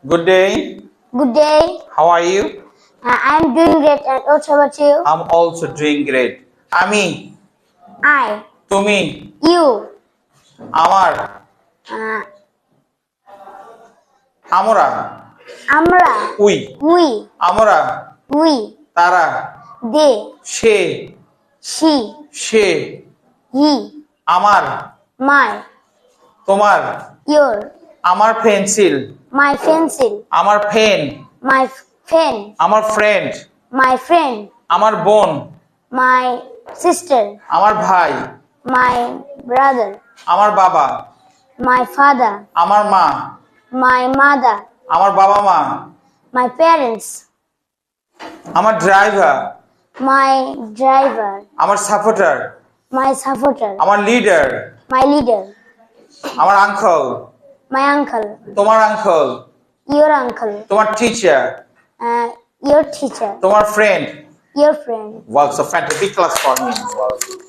Good day. Good day. How are you? I'm doing great. And what about you? I'm also doing great. আমি, I, তুমি, you, আমার, uh, আমরা, আমরা, we, we, আমরা, we, তারা, they, say, she, say, he, আমার, my, তোমার, your, আমার পেন্সিল, my pencil, আমার পেন, my pen, আমার ফ্রেন্ড, my friend, আমার বোন, my sister, আমার ভাই, my brother, আমার বাবা, my father, আমার মা, my mother, আমার বাবা মা, my parents, আমার ড্রাইভার, my driver, আমার সাপোর্টার, my supporter, আমার লিডার, my leader, আমার আঙ্কল, my uncle, তোমার আঙ্কল, your uncle, তোমার টিচার, your teacher, তোমার friend. your friend. Wow, so fantastic class for me. Wow.